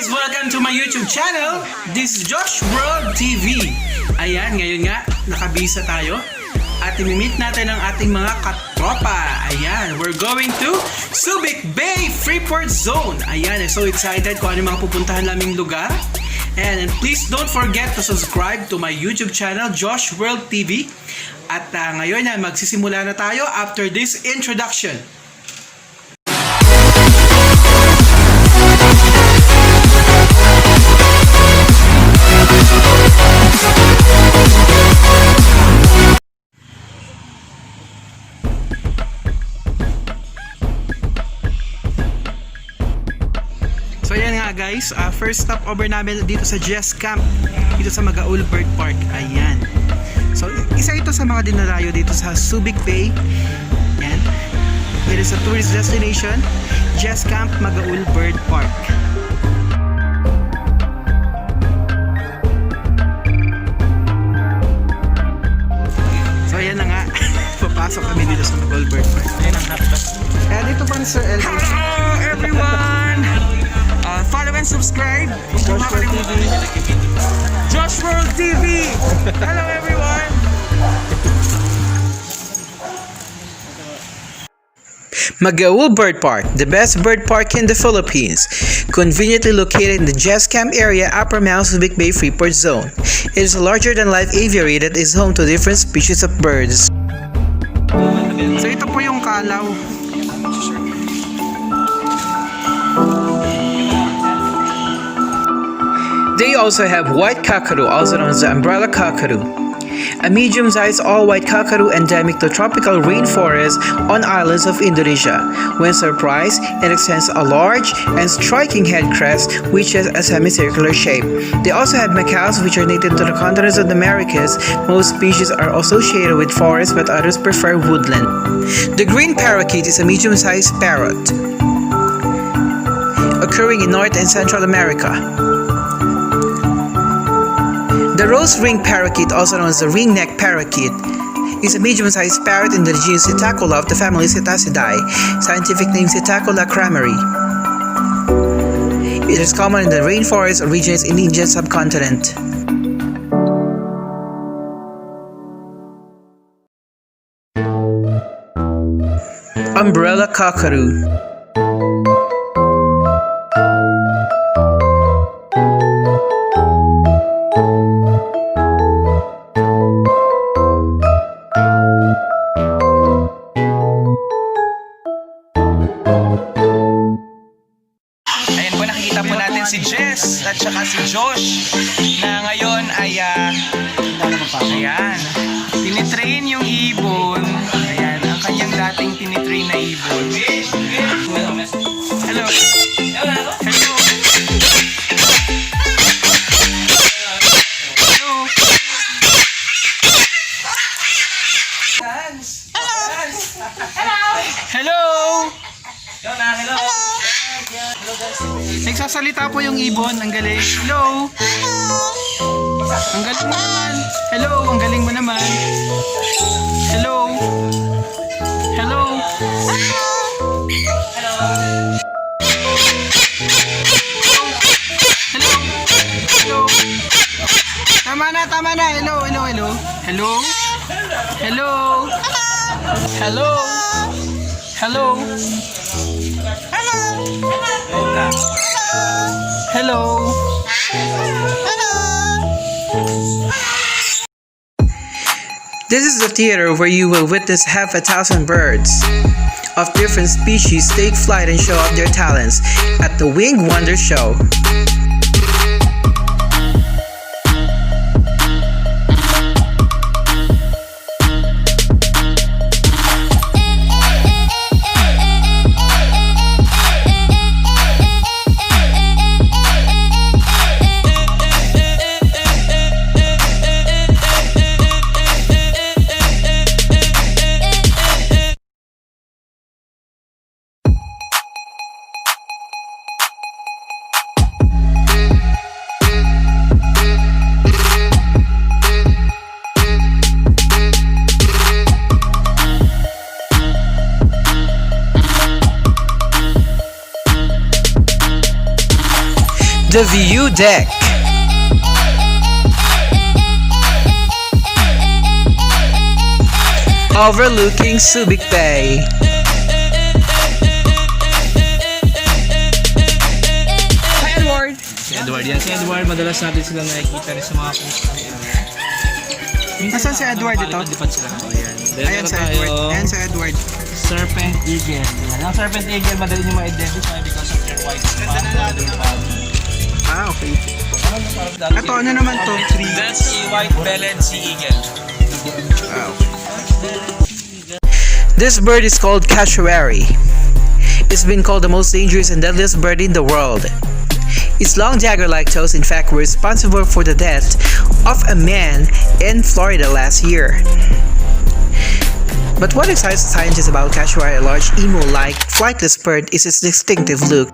guys! Welcome to my YouTube channel. This is Josh World TV. Ayan, ngayon nga, nakabisa tayo. At imimit natin ang ating mga katropa. Ayan, we're going to Subic Bay Freeport Zone. Ayan, I'm so excited kung ano yung mga pupuntahan naming lugar. And please don't forget to subscribe to my YouTube channel, Josh World TV. At ngayon na magsisimula na tayo after this introduction. So yan nga guys, first stop over namin dito sa Jest Camp, dito sa Magaul Bird Park. Ayan. So isa ito sa mga dinarayo dito sa Subic Bay. Yan. It is a tourist destination, Jest Camp, Magaul Bird Park. So ayan na nga, papasok kami dito sa Magaul Bird Park. Ayan ang hotdog. Kaya dito pa ni Sir Elvis. Hello everyone! Follow and subscribe. Josh World TV. Josh World TV. Hello everyone. Magaul Bird Park, the best bird park in the Philippines, conveniently located in the Jest Camp area, Upper Mount Subic Bay Freeport Zone. It is a larger-than-life aviary that is home to different species of birds. So ito po yung kalaw. They also have white cockatoo, also known as the umbrella cockatoo, a medium-sized all-white cockatoo endemic to tropical rainforest on islands of Indonesia. When surprised, it extends a large and striking head crest which has a semicircular shape. They also have macaws which are native to the continents of the Americas. Most species are associated with forests but others prefer woodland. The green parakeet is a medium-sized parrot occurring in North and Central America. The rose-ringed parakeet, also known as the ring-necked parakeet, is a medium-sized parrot in the genus Psittacula of the family Psittacidae, scientific name Psittacula crameri. It is common in the rainforest originates in the Indian subcontinent. Umbrella cockatoo. Ayan po, nakikita po natin si Jest at saka si Josh na ngayon ay ayan, tinitrain yung ibon. Ayan, ang kanyang dating tinitrain na ibon. Hello. Hello. Hello. Hello. Hello. Nagsasalita po yung ibon. Ang galing. Hello. Ang galing mo naman. Hello. Ang galing mo naman. Hello. Hello. Hello. Hello. Tama na. Hello. Hello. Hello. Hello. Hello. Hello. Hello. This is the theater where you will witness 1,000 birds of different species take flight and show off their talents at the Winged Wonder Show. The View Deck. Overlooking Subic Bay. Hi, Edward! Si Edward yan. Si Edward, madalas natin silang nakikita rin sa mga post. Nasaan si Edward ito? Lipad sila. Ayan. Then, Ayan si meron Edward. tayong Ayan si Edward. Serpent Eagle. Ang Serpent Eagle, madali nyo ma-identify because of their white spot. Ah, okay. Ito, ano naman to? That's a white-bellied sea eagle. Ah, okay. This bird is called cassowary. It's been called the most dangerous and deadliest bird in the world. Its long dagger-like toes in fact were responsible for the death of a man in Florida last year. But what excites scientists about cassowary, a large emu-like flightless bird, is its distinctive look.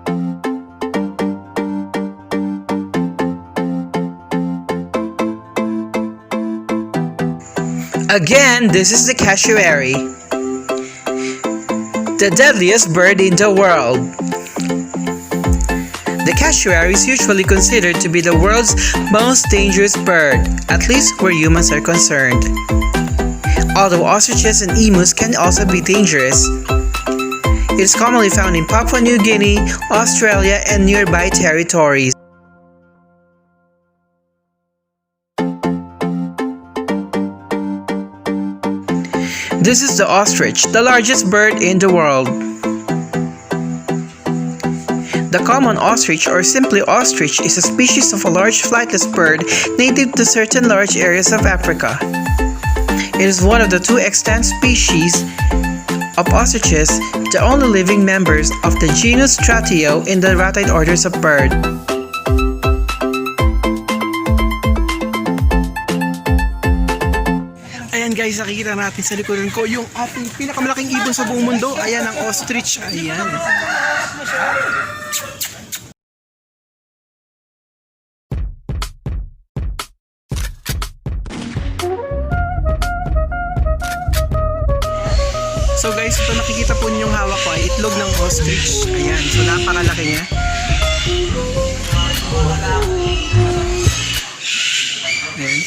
Again, this is the cassowary, the deadliest bird in the world. The cassowary is usually considered to be the world's most dangerous bird, at least where humans are concerned. Although ostriches and emus can also be dangerous, it is commonly found in Papua New Guinea, Australia, and nearby territories. This is the ostrich, the largest bird in the world. The common ostrich, or simply ostrich, is a species of a large flightless bird native to certain large areas of Africa. It is one of the two extant species of ostriches, the only living members of the genus Stratio in the ratite orders of birds. Ayan guys, nakikita natin sa likuran ko yung ating pinakamalaking ibon sa buong mundo. Ayan ang ostrich. Ayan. So guys, ito nakikita po ninyong hawak ko ay itlog ng ostrich. Ayan, so napakalaki niya. Ayan.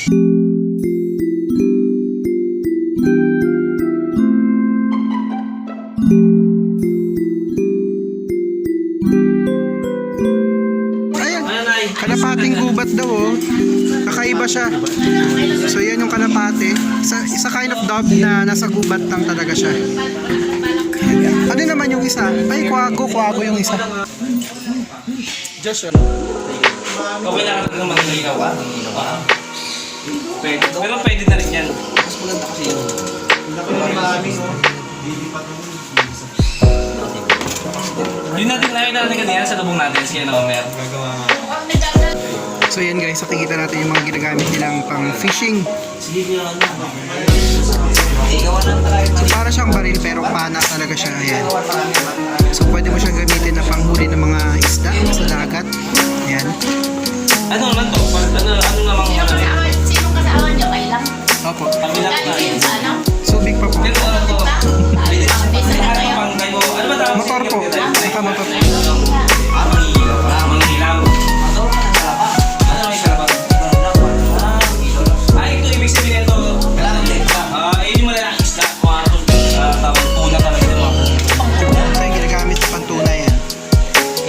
Kalapating gubat daw oh. Kakaiba siya. So yan yung kalapate. Isa kind of dove na nasa gubat lang talaga siya. Ano naman yung isa? Ay, kwago yung isa. Joshua. Okay lang natin ng mag-ilaw ka? Pwede. Pero pwede na rin yan. Mas maganda kasi yun. Yun natin nakita natin kanina sa lubong natin. Sige na, Omer. So yan guys, nakikita natin yung mga ginagamit nilang pang fishing. So para siyang baril pero pana talaga siya. Ayan. So pwede mo siyang gamitin na panghuli ng mga isda sa dagat. Ayan. Ano naman to? Ano namang Sinong kasama niyo? Kailan? Opo. Galing sa ano? Subic pa po. Ano ba tawag? Motor po. Motor. Mangilaw. Ano may kalabat? Ito ibig sabihin ito. Yung malalang isda. Tawag puna talaga ito. So yung ginagamit sa pantunay yan.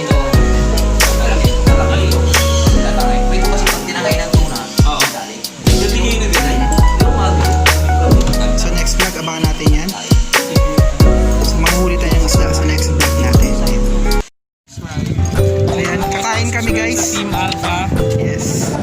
Ito. Talakalito. Ito kasi pag tinangay ng tuna. Oo. Yung tingin na din. So next vlog, abangan natin yan. So manghuli tayo ng isda sa next vlog natin. Ayan, kakain kami guys. Team Alpha. Yes.